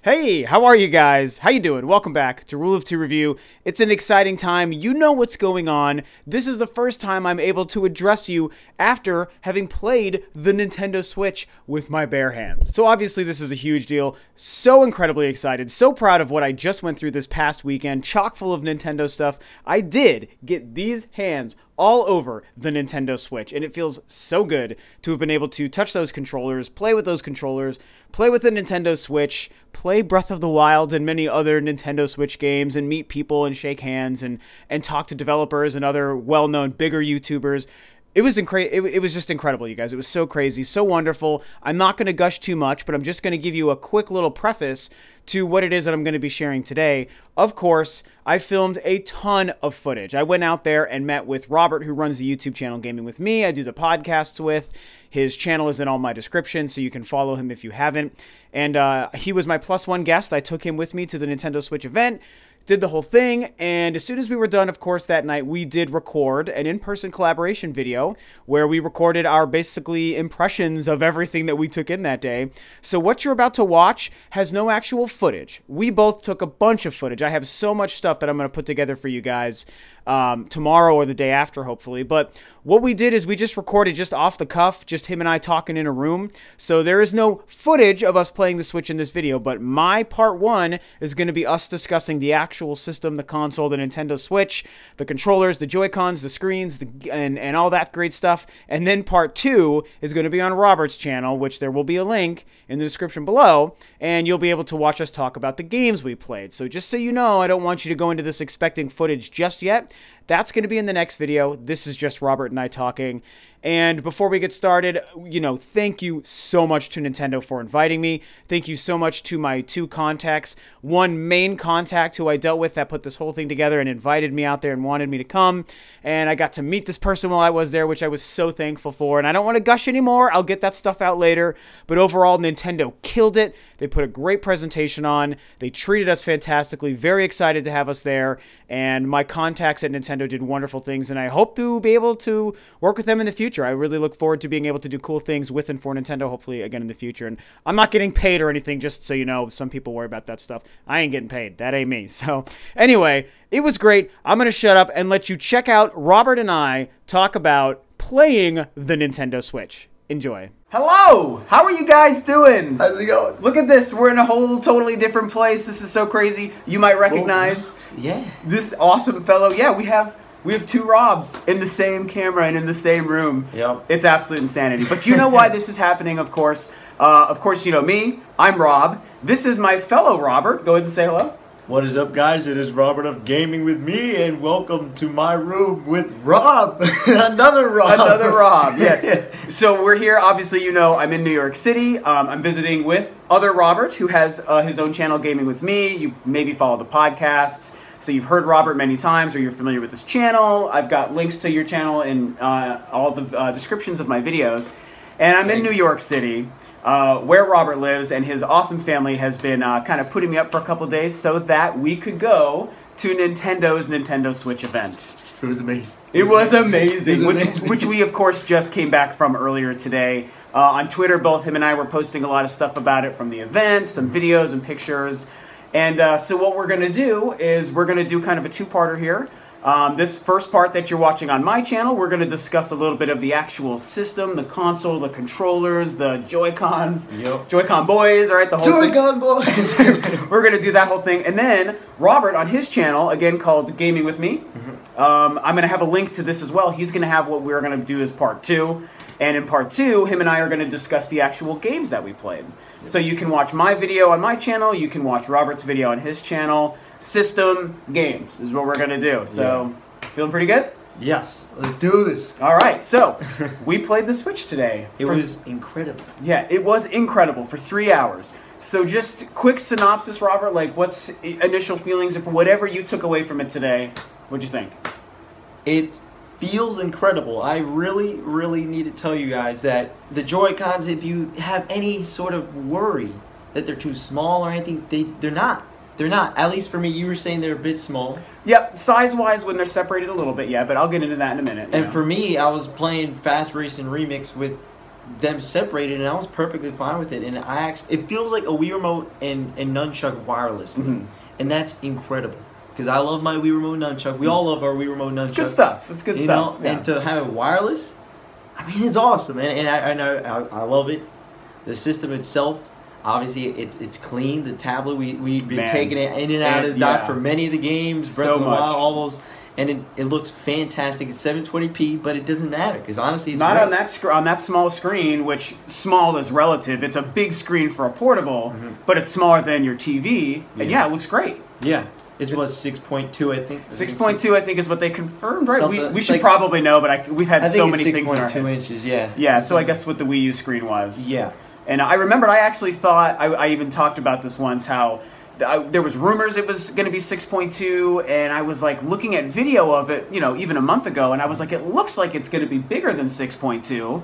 Hey, how are you guys? How you doing? Welcome back to Rule of Two Review. It's an exciting time. You know what's going on. This is the first time I'm able to address you after having played the Nintendo Switch with my bare hands. So obviously this is a huge deal. So incredibly excited. So proud of what I just went through this past weekend. Chock full of Nintendo stuff. I did get these hands all over the Nintendo Switch, and it feels so good to have been able to touch those controllers, play with those controllers, play with the Nintendo Switch, play Breath of the Wild and many other Nintendo Switch games, and meet people and shake hands and talk to developers and other well-known bigger YouTubers. It was it was just incredible, you guys. It was so crazy, so wonderful. I'm not going to gush too much, but I'm just going to give you a quick little preface to what it is that I'm going to be sharing today. Of course, I filmed a ton of footage. I went out there and met with Robert, who runs the YouTube channel Gaming With Me. I do the podcasts with. His channel is in all my description, so you can follow him if you haven't. And he was my +1 guest. I took him with me to the Nintendo Switch event. Did the whole thing, and as soon as we were done, of course, that night, we did record an in-person collaboration video where we recorded our basically impressions of everything that we took in that day. So what you're about to watch has no actual footage. We both took a bunch of footage. I have so much stuff that I'm going to put together for you guys tomorrow or the day after, hopefully. But what we did is we just recorded just off the cuff, just him and I talking in a room. So there is no footage of us playing the Switch in this video, but my part 1 is going to be us discussing the actual system, the console, the Nintendo Switch, the controllers, the Joy-Cons, the screens, and all that great stuff. And then part 2 is going to be on Robert's channel, which there will be a link in the description below, and you'll be able to watch us talk about the games we played. So just so you know, I don't want you to go into this expecting footage just yet. That's going to be in the next video. This is just Robert and I talking. And before we get started, thank you so much to Nintendo for inviting me. Thank you so much to my 2 contacts. One main contact who I dealt with that put this whole thing together and invited me out there and wanted me to come. And I got to meet this person while I was there, which I was so thankful for. And I don't want to gush anymore. I'll get that stuff out later. But overall, Nintendo killed it. They put a great presentation on. They treated us fantastically. Very excited to have us there. And my contacts at Nintendo did wonderful things. And I hope to be able to work with them in the future. I really look forward to being able to do cool things with and for Nintendo, hopefully again in the future. And I'm not getting paid or anything, just so you know. Some people worry about that stuff. I ain't getting paid. That ain't me. So anyway, it was great. I'm going to shut up and let you check out Robert and I talk about playing the Nintendo Switch. Enjoy. Hello! How are you guys doing? How's it going? Look at this. We're in a whole totally different place. This is so crazy. You might recognize this awesome fellow. Yeah, we have 2 Robs in the same camera and in the same room. Yep. It's absolute insanity. But you know why this is happening, of course. You know me. I'm Rob. This is my fellow Robert. Go ahead and say hello. What is up, guys? It is Robert of Gaming With Me, and welcome to my room with Rob. Another Rob. Another Rob, yes. So we're here, obviously, you know, I'm in New York City. I'm visiting with other Robert, who has his own channel, Gaming With Me. You maybe follow the podcasts. So you've heard Robert many times, or you're familiar with his channel. I've got links to your channel in all the descriptions of my videos. And I'm in New York City, where Robert lives, and his awesome family has been kind of putting me up for a couple days so that we could go to Nintendo's Nintendo Switch event. It was amazing. It was amazing, which we, of course, just came back from earlier today. On Twitter, both him and I were posting a lot of stuff about it from the event, some videos and pictures. And so what we're going to do is we're going to do kind of a 2-parter here. This first part that you're watching on my channel, we're going to discuss a little bit of the actual system, the console, the controllers, the Joy-Cons, Joy-Con boys, all right, the whole Joy-Con boys. We're going to do that whole thing. And then Robert on his channel, again called Gaming With Me, I'm going to have a link to this as well. He's going to have what we're going to do as part 2. And in part 2, him and I are going to discuss the actual games that we played. So you can watch my video on my channel, you can watch Robert's video on his channel. System games is what we're going to do. So, feeling pretty good? Yes, let's do this. All right, so we played the Switch today. It was incredible. Yeah, it was incredible for 3 hours. So just quick synopsis, Robert, like what's initial feelings or whatever you took away from it today? What'd you think? It feels incredible. I really need to tell you guys that the Joy-Cons, if you have any sort of worry that they're too small or anything, they're not. They're not. At least for me, you were saying they're a bit small. Yep, size-wise when they're separated a little bit, yeah, but I'll get into that in a minute. And for me, I was playing Fast Racing Remix with them separated, and I was perfectly fine with it. And it feels like a Wii Remote and nunchuck wirelessly, and that's incredible. Because I love my Wii Remote nunchuck. We all love our Wii Remote nunchuck. It's good stuff. It's good stuff. Yeah. And to have it wireless, I mean, it's awesome. And I love it. The system itself, obviously, it's clean. The tablet, we've been taking it in and out of the dock for many of the games. Breath of the Wild, all those. And it looks fantastic. It's 720p, but it doesn't matter because honestly, it's not great. on that small screen, which small is relative. It's a big screen for a portable, but it's smaller than your TV, and it looks great. Yeah, it's what 6.2, I think. 6.2, I think, is what they confirmed. Right? We should probably know, but we've had so many things in our head. 6.2 inches. Yeah. Yeah. So I guess what the Wii U screen was. Yeah. And I remembered I actually thought I even talked about this once how. There was rumors it was going to be 6.2, and I was like looking at video of it, even a month ago, and I was like, it looks like it's going to be bigger than 6.2,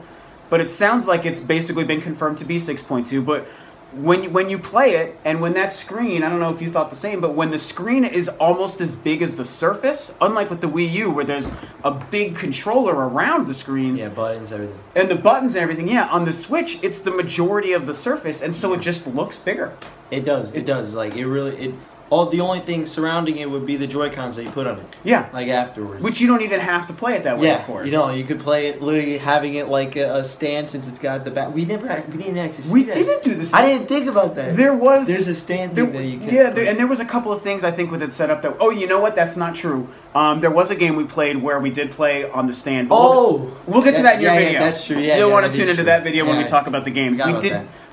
but it sounds like it's basically been confirmed to be 6.2. But when you play it, and when that screen, I don't know if you thought the same, but when the screen is almost as big as the surface, unlike with the Wii U where there's a big controller around the screen. Yeah, buttons, everything. And the buttons and everything, on the Switch, it's the majority of the surface, and so it just looks bigger. It does. It does. Like, the only thing surrounding it would be the Joy-Cons that you put on it. Yeah. Like, afterwards. Which you don't even have to play it that way, of course. You could play it literally having it like a stand since it's got the back. We didn't actually see We that. didn't do this. I didn't think about that. There's a stand thing that you can and there was a couple of things I think with it set up that, oh, you know what? That's not true. There was a game we played where we did play on the stand. We'll get to that in your video. Yeah, that's true. Yeah, You'll want to tune into that video when we talk about the games.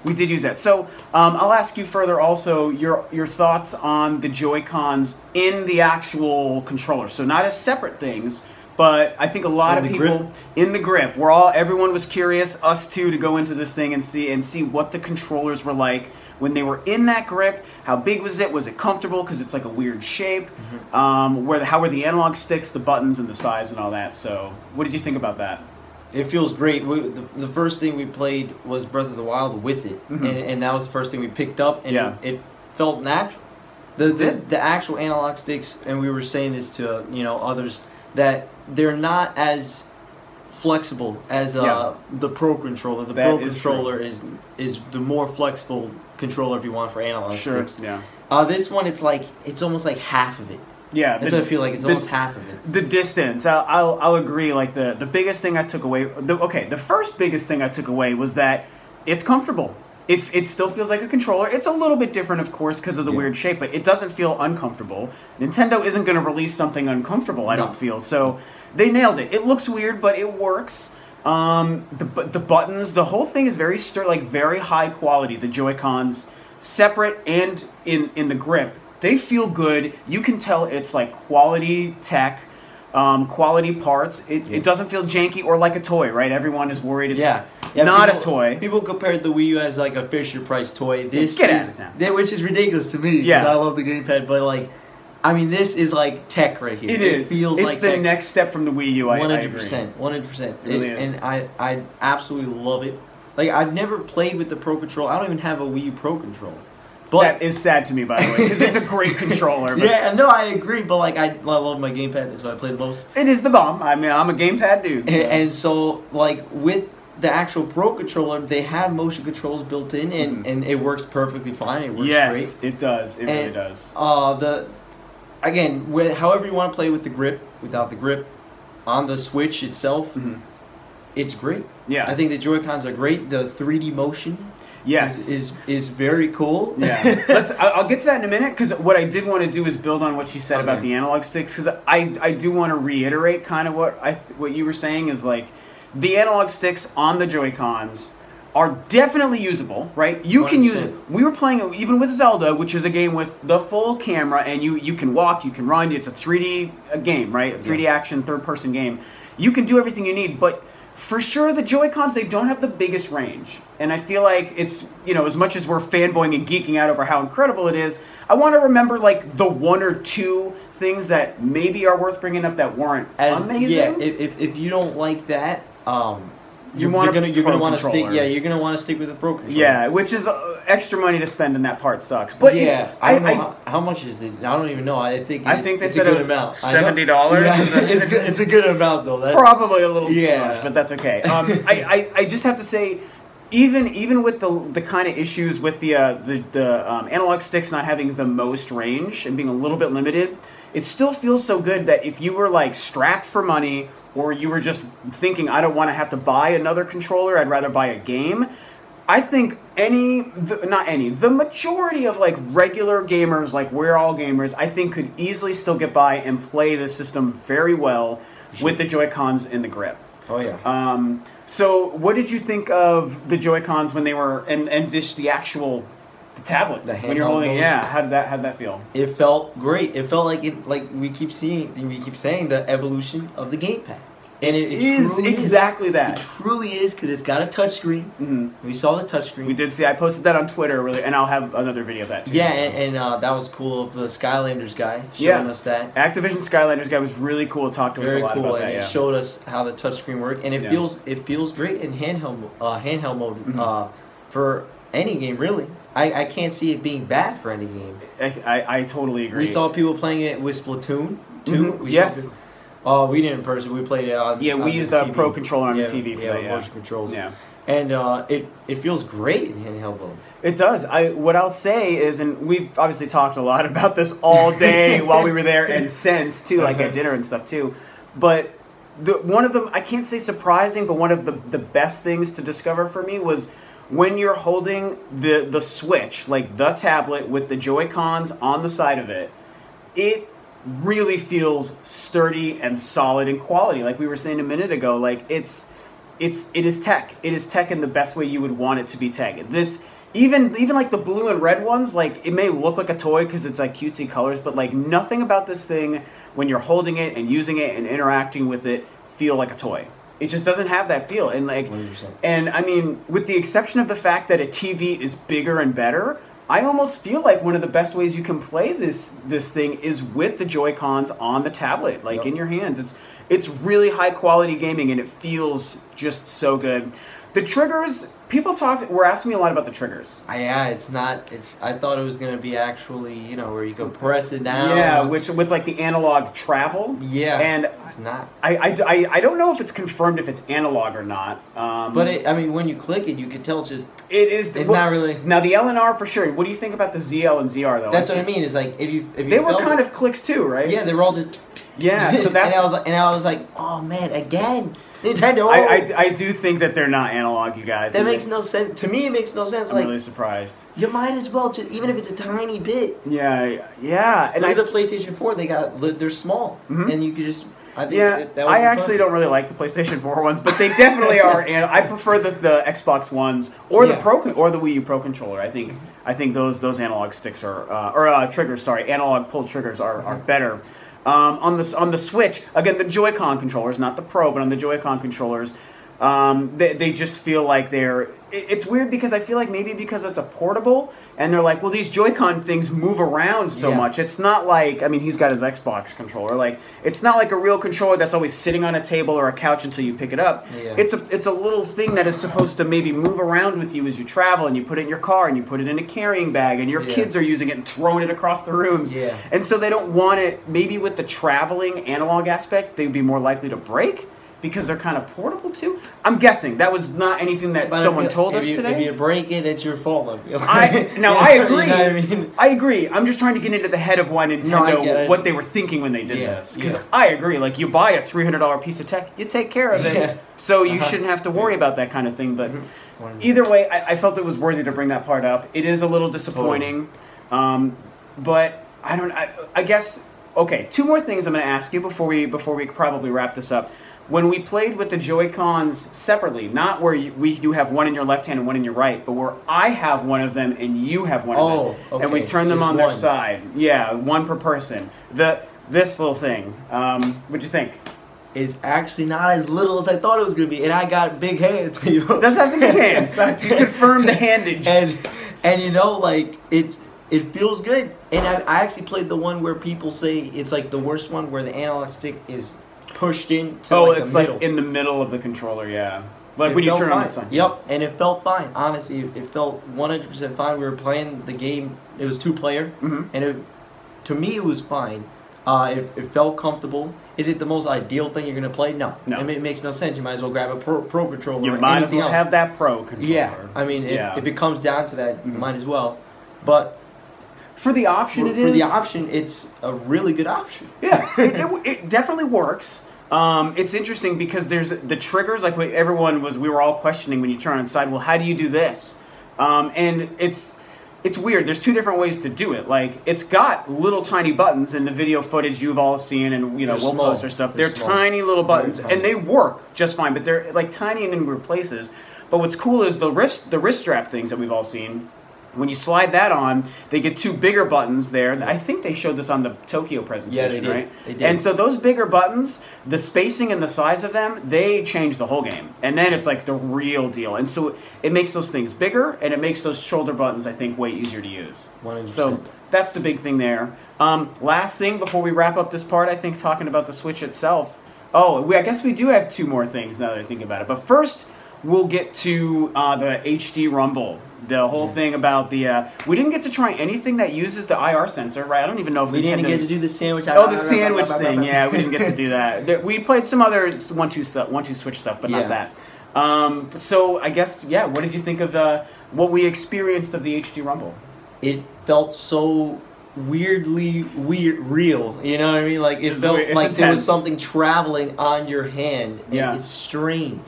We did use that. So I'll ask you further also your thoughts on the Joy-Cons in the actual controller. So not as separate things, but I think a lot of people in the grip. Everyone was curious, us too, to go into this thing and see what the controllers were like when they were in that grip. How big was it? Was it comfortable? Because it's like a weird shape. How were the analog sticks, the buttons, and the size and all that? So what did you think about that? It feels great. The first thing we played was Breath of the Wild with it, and that was the first thing we picked up, and it felt natural. The actual analog sticks, and we were saying this to others, that they're not as flexible as the Pro Controller. The Pro Controller is the more flexible controller if you want for analog sticks. Yeah. This one, it's almost like half of it. Yeah, that's what I feel like. It's almost half of it. The distance, I'll agree. Like the biggest thing I took away, the first biggest thing I took away was that it's comfortable. It still feels like a controller. It's a little bit different, of course, because of the weird shape, but it doesn't feel uncomfortable. Nintendo isn't going to release something uncomfortable, I don't feel. So they nailed it. It looks weird, but it works. The buttons, the whole thing is very very high quality. The Joy-Cons, separate and in the grip. They feel good. You can tell it's like quality tech, quality parts. It doesn't feel janky or like a toy, right? Everyone is worried it's not a toy. People compared the Wii U as like a Fisher-Price toy. This Get out of town. Which is ridiculous to me because I love the gamepad, but like, I mean, this is like tech right here. It feels like the next step from the Wii U. 100%. 100%. It really is. And I absolutely love it. Like, I've never played with the Pro Controller. I don't even have a Wii U Pro Controller. But that is sad to me, by the way, because it's a great controller. But yeah, no, I agree, but like I love my gamepad. That's what I play the most. It is the bomb. I mean, I'm a gamepad dude. So. And so, like, with the actual Pro Controller, they have motion controls built in, and it works perfectly fine. It works great. Yes, it does. It really does. However you want to play with the grip, without the grip, on the Switch itself, it's great. Yeah, I think the Joy-Cons are great. The 3D motion. Yes, is very cool. Yeah, I'll get to that in a minute because what I did want to do is build on what she said about the analog sticks because I do want to reiterate kind of what you were saying is like the analog sticks on the Joy-Cons are definitely usable, right? You 100%. Can use it. We were playing it even with Zelda, which is a game with the full camera, and you can walk, you can run. It's a 3D game, right? A 3D action, third-person game. You can do everything you need, but for sure, the Joy-Cons, they don't have the biggest range. And I feel like it's, as much as we're fanboying and geeking out over how incredible it is, I want to remember, like, the one or two things that maybe are worth bringing up that weren't amazing. Yeah, if you don't like that, you're gonna want to stick. Yeah, you're gonna want to stick with the Pro controller. Yeah, which is extra money to spend, and that part sucks. But yeah, I don't know how much is it. I don't even know. I think they said it was $70. Yeah, it's a good amount though. That's probably a little too much, but that's okay. I just have to say, even with the kind of issues with the analog sticks not having the most range and being a little bit limited, it still feels so good that if you were like strapped for money, or you were just thinking, I don't want to have to buy another controller, I'd rather buy a game, I think the majority of like regular gamers, like we're all gamers, I think could easily still get by and play the system very well with the Joy-Cons in the grip. Oh yeah. So what did you think of the Joy-Cons when they were, and just the actual tablet when you're holding? Yeah, how did that feel? It felt great. It felt like we keep saying the evolution of the gamepad, and it is exactly that. It truly is, because it's got a touchscreen. We saw the touchscreen. We did see. I posted that on Twitter, really, and I'll have another video of that too. Yeah, and that was cool of the Skylanders guy showing us that. Activision Skylanders guy was really cool. Talked to us a lot about that. It showed us how the touchscreen worked, and it feels great in handheld mode for any game, really. I can't see it being bad for any game. I totally agree. We saw people playing it with Splatoon too. Yes. We didn't in person. We played it on. Yeah, we used a Pro controller on the TV for that. Yeah, motion controls. Yeah, and it feels great in handheld mode. It does. What I'll say is, and we've obviously talked a lot about this all day while we were there, and since too, like at dinner and stuff too. But one of them, I can't say surprising, but one of the best things to discover for me was when you're holding the Switch, like the tablet with the Joy-Cons on the side of it, it really feels sturdy and solid in quality. Like we were saying a minute ago, like it is tech. It is tech in the best way you would want it to be tech. This even like the blue and red ones, like it may look like a toy because it's like cutesy colors, but like nothing about this thing when you're holding it and using it and interacting with it feel like a toy. It just doesn't have that feel. And like 100%. And I mean, with the exception of the fact that a TV is bigger and better, I almost feel like one of the best ways you can play this thing is with the Joy-Cons on the tablet, like in your hands. It's really high quality gaming, and it feels just so good. The triggers, people were asking me a lot about the triggers. Yeah, it's not. I thought it was gonna be actually, where you can press it down. Yeah, which with like the analog travel. Yeah, and it's not. I don't know if it's confirmed if it's analog or not. But when you click it, you can tell it is. It's not really. Now the L and R for sure. What do you think about the ZL and ZR though? That's what I mean. It's like if you they were kind of clicks too, right? Yeah, they were all just. Yeah, so that's. and I was like, oh man, again. Nintendo. I do think that they're not analog, you guys. That makes no sense. To me, it makes no sense. I'm really surprised. You might as well, just even if it's a tiny bit. Yeah. And look at the PlayStation 4. They're small, and you could just. I think I actually don't really like the PlayStation 4 ones, but they definitely are. And I prefer the Xbox ones or the Pro or the Wii U Pro controller. I think those analog sticks or triggers. Sorry, analog pull triggers are better. On the Switch, again, the Joy-Con controllers, not the Pro, but on the Joy-Con controllers, they just feel like it's weird because I feel like maybe because it's a portable, and they're like, well, these Joy-Con things move around so much. It's not like, I mean, he's got his Xbox controller. Like, it's not like a real controller that's always sitting on a table or a couch until you pick it up. Yeah. It's a little thing that is supposed to maybe move around with you as you travel, and you put it in your car, and you put it in a carrying bag, and your kids are using it and throwing it across the rooms. Yeah. And so they don't want it, maybe with the traveling analog aspect, they'd be more likely to break because they're kind of portable too. I'm guessing that was not anything that someone told us today. If you break it, it's your fault. I agree. You know what I mean? I agree. I'm just trying to get into the head of why Nintendo, what they were thinking when they did this. Because I agree. Like, you buy a $300 piece of tech, you take care of it. So you shouldn't have to worry about that kind of thing. But either way, I felt it was worthy to bring that part up. It is a little disappointing. But I guess, okay, two more things I'm going to ask you before we probably wrap this up. When we played with the Joy-Cons separately, not where you have one in your left hand and one in your right, but where I have one of them and you have one of them, okay. and we turn them on their side. Yeah, one per person. This little thing. What'd you think? It's actually not as little as I thought it was going to be, and I got big hands. It does have some big hands. You confirmed the handage. And like it feels good. And I actually played the one where people say it's like the worst one, where the analog stick is pushed in to it's the middle. like in the middle of the controller, yeah. Like It when you felt turn on fine. the sun. Yep, and it felt fine. Honestly, it felt 100% fine. We were playing the game. It was 2-player, and to me, it was fine. It felt comfortable. Is it the most ideal thing you're gonna play? No. No. It makes no sense. You might as well grab a pro controller. You or might as anything well else. have that pro controller. Yeah, I mean, if it comes down to that, you might as well. But for the option, it's a really good option. Yeah, it definitely works. It's interesting because there's the triggers, like we were all questioning when you turn on the side, well, how do you do this? And it's weird. There's 2 different ways to do it. Like, it's got little tiny buttons in the video footage you've all seen, and we'll post our stuff. They're tiny little buttons, and they work just fine, but they're like tiny in weird places. But what's cool is the wrist strap things that we've all seen. When you slide that on, they get 2 bigger buttons there. I think they showed this on the Tokyo presentation, they did. right? They did. And so those bigger buttons, the spacing and the size of them, they change the whole game. And then it's like the real deal. And so it makes those things bigger, and it makes those shoulder buttons, I think, way easier to use. 100%. So that's the big thing there. Last thing before we wrap up this part, I think, talking about the Switch itself. Oh, I guess we do have 2 more things now that I think about it. But first, we'll get to the HD Rumble. The whole thing about the... we didn't get to try anything that uses the IR sensor, right? I don't even know if we didn't get to do the sandwich. Oh, the sandwich thing. Yeah, we didn't get to do that. We played some other 1-2 Switch stuff, but not that. So I guess, yeah, what did you think of what we experienced of the HD Rumble? It felt so weirdly real. You know what I mean? Like, it felt like there was something traveling on your hand. Yeah. It's strange.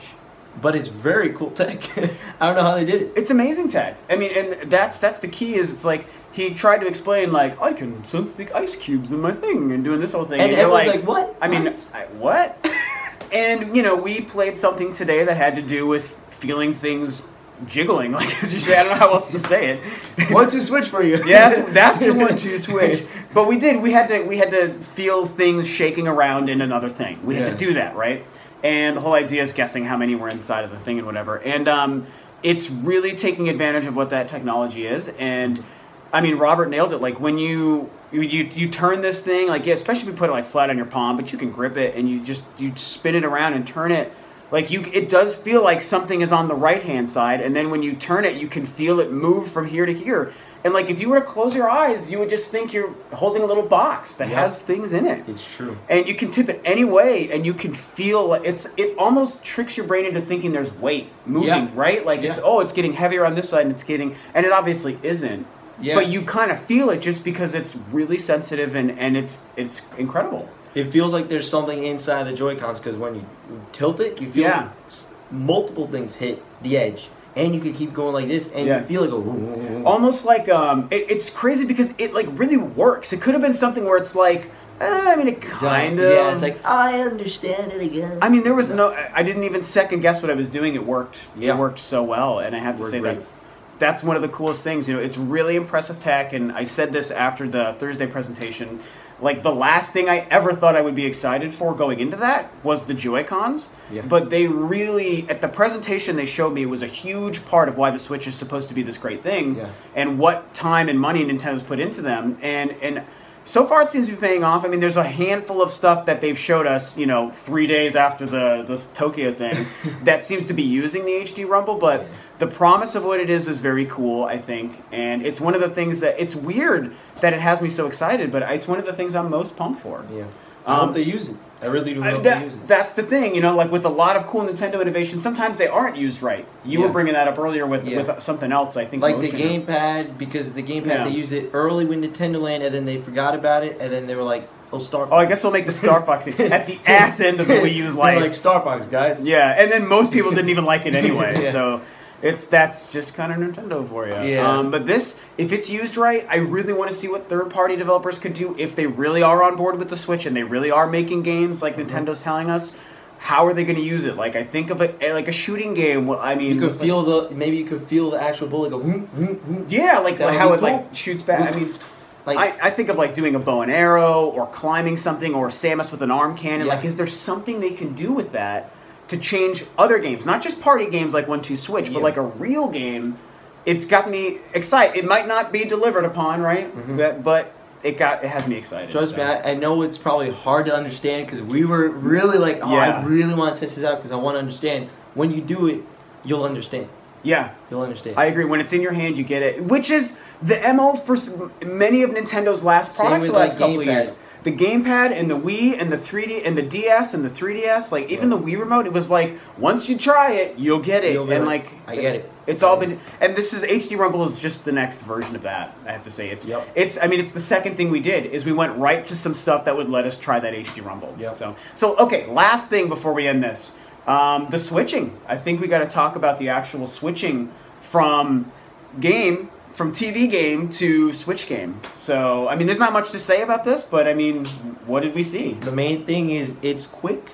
But it's very cool tech. I don't know how they did it. It's amazing tech. I mean, and that's the key. Is it's like he tried to explain, like, I can sense the ice cubes in my thing, and doing this whole thing. And everyone's like, what? I mean, what? And we played something today that had to do with feeling things jiggling. Like, as you say, I don't know how else to say it. 1-2 switch for you. Yeah, that's the 1-2 switch. But we did. We had to feel things shaking around in another thing. We had to do that, right? And the whole idea is guessing how many were inside of the thing and whatever. And it's really taking advantage of what that technology is. And I mean, Robert nailed it. Like, when you turn this thing, like, especially if you put it like flat on your palm, but you can grip it and you spin it around and turn it. Like, it does feel like something is on the right-hand side, and then when you turn it, you can feel it move from here to here. And, like, if you were to close your eyes, you would just think you're holding a little box that has things in it. It's true. And you can tip it any way, and you can feel it almost tricks your brain into thinking there's weight moving, right? Like, it's getting heavier on this side, and and it obviously isn't. Yeah. But you kind of feel it just because it's really sensitive, and it's incredible. It feels like there's something inside the Joy-Cons, because when you tilt it, you feel multiple things hit the edge. And you can keep going like this, and you feel like almost like it's crazy because it like really works. It could have been something where it's like, I mean, it kind of. Yeah, it's like, I understand it again. I mean, there was I didn't even second guess what I was doing. It worked. Yeah. It worked so well, and I have to say that's one of the coolest things. It's really impressive tech, and I said this after the Thursday presentation. Like, the last thing I ever thought I would be excited for going into that was the Joy-Cons. Yeah. But they really, at the presentation they showed me, it was a huge part of why the Switch is supposed to be this great thing, and what time and money Nintendo's put into them. And so far it seems to be paying off. I mean, there's a handful of stuff that they've showed us, 3 days after the Tokyo thing, that seems to be using the HD Rumble, but the promise of what it is very cool, I think. And it's one of the things that, it's weird that it has me so excited, but it's one of the things I'm most pumped for. Yeah. I hope they use it. I really do hope they use it. That's the thing, like with a lot of cool Nintendo innovations, sometimes they aren't used right. You were bringing that up earlier with something else, I think. Like the gamepad, because the gamepad, they used it early with Nintendo Land, and then they forgot about it, and then they were like, oh, Star Fox. Oh, I guess we'll make the Star Fox at the ass end of the Wii U's life. They're like, Star Fox, guys. Yeah, and then most people didn't even like it anyway, so... That's just kind of Nintendo for you. Yeah. But this, if it's used right, I really want to see what third-party developers could do if they really are on board with the Switch and they really are making games like Nintendo's telling us. How are they going to use it? Like, I think of it like a shooting game. Well, I mean, you could feel maybe you could feel the actual bullet go. Yeah, like how it like shoots back. I mean. Like, I think of like doing a bow and arrow or climbing something or Samus with an arm cannon. Like, is there something they can do with that to change other games, not just party games like 1-2 Switch, but like a real game? It's got me excited. It might not be delivered upon, right? But it has me excited. Trust me, I know it's probably hard to understand because we were really like, I really want to test this out because I want to understand. when you do it, you'll understand. Yeah. You'll understand. I agree. When it's in your hand, you get it. Which is the MO for many of Nintendo's last products the last couple of years. The gamepad and the Wii and the 3D and the DS and the 3DS, like even the Wii remote, it was like once you try it, you'll get it. And like I get it. It's all been, and this is HD Rumble is just the next version of that. I have to say it's I mean it's the second thing we did is we went right to some stuff that would let us try that HD Rumble. So okay, last thing before we end this, the switching. I think we got to talk about the actual switching from TV game to Switch game. So, I mean, there's not much to say about this, but I mean, what did we see? The main thing is it's quick.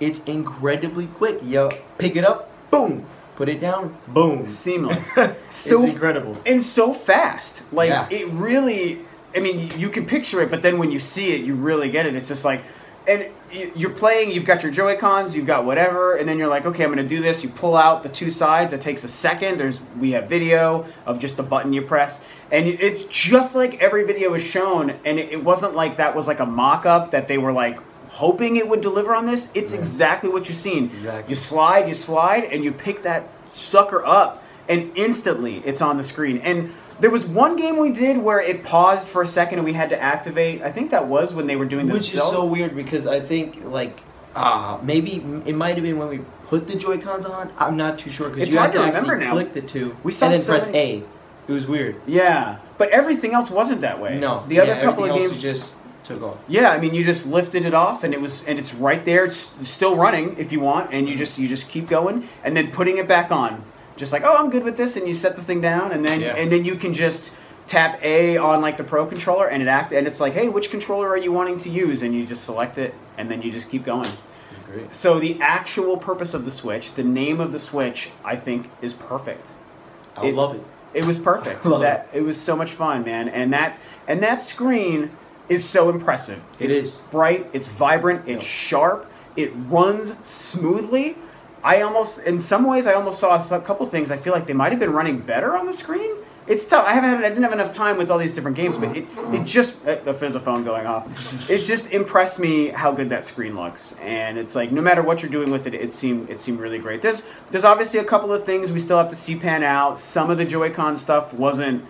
It's incredibly quick. You pick it up, boom. Put it down, boom. Seamless. It's incredible. And so fast. Like, it really, I mean, you can picture it, but then when you see it, you really get it. It's just like, and you're playing, you've got your Joy-Cons, you've got whatever, and then you're like, okay, I'm going to do this. You pull out the two sides. It takes a second. We have video of just the button you press. And it's just like every video is shown, and it wasn't like that was like a mock-up that they were like hoping it would deliver on this. It's exactly what you're seeing. Exactly. You slide, and you pick that sucker up, and instantly it's on the screen. And there was one game we did where it paused for a second and we had to activate. I think that was when they were doing the Which is so weird because I think, like, maybe it might have been when we put the Joy-Cons on. I'm not too sure because you had to actually click the two and then press A. It was weird. Yeah, but everything else wasn't that way. No, the other couple of games just took off. Yeah, I mean, you just lifted it off and it's right there. It's still running if you want, and you just keep going and then putting it back on. Just like, oh, I'm good with this, and you set the thing down, and then you can just tap A on like the Pro controller, and it's like, hey, which controller are you wanting to use? And you just select it, and then you just keep going. Great. So the actual purpose of the Switch, the name of the Switch, I think is perfect. I love it. It was perfect. It was so much fun, man, and that screen is so impressive. It's bright, it's vibrant, it's sharp, it runs smoothly. In some ways, I almost saw a couple things. I feel like they might have been running better on the screen. It's tough. I didn't have enough time with all these different games, but it just, there's a phone going off. It just impressed me how good that screen looks. And it's like, no matter what you're doing with it, it seemed really great. There's obviously a couple of things we still have to see pan out. Some of the Joy-Con stuff wasn't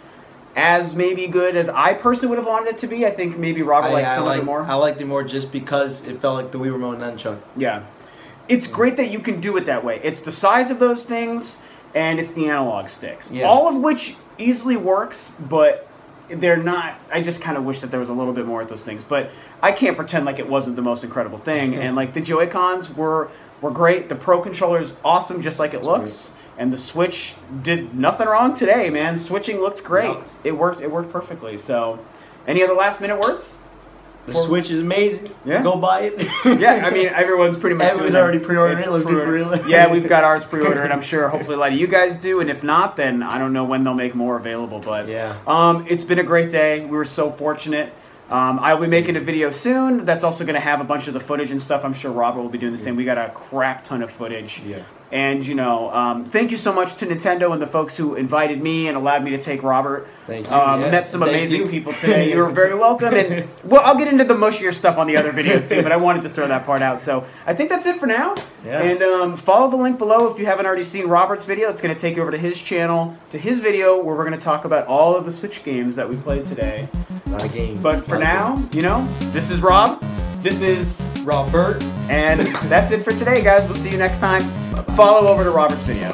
as maybe good as I personally would have wanted it to be. I think maybe Robert liked some of it more. I liked it more just because it felt like the Wii Remote and Nunchuck. Yeah. It's great that you can do it that way. It's the size of those things, and it's the analog sticks. Yeah. All of which easily works, but they're not... I just kind of wish that there was a little bit more of those things. But I can't pretend like it wasn't the most incredible thing. And like the Joy-Cons were great. The Pro Controller is awesome, just like it looks. And the Switch did nothing wrong today, man. Switching looked great. It worked perfectly. So, any other last-minute words? The Switch is amazing. Yeah. Go buy it. Yeah, I mean, everyone's pretty much Everyone's already pre-ordered it. Let's be real. Yeah, we've got ours pre-ordered. I'm sure hopefully a lot of you guys do. And if not, then I don't know when they'll make more available. But it's been a great day. We were so fortunate. I'll be making a video soon. That's also going to have a bunch of the footage and stuff. I'm sure Robert will be doing the same. We got a crap ton of footage. Yeah. And, you know, thank you so much to Nintendo and the folks who invited me and allowed me to take Robert. Thank you. Met some amazing people today. You were very welcome. And, well, I'll get into the mushier stuff on the other video, too, but I wanted to throw that part out. So I think that's it for now. Yeah. And follow the link below if you haven't already seen Robert's video. It's going to take you over to his channel, to his video, where we're going to talk about all of the Switch games that we played today. Not a game. But for now, you know, this is Rob. This is Robert. And that's it for today, guys. We'll see you next time. Follow over to Robert's video.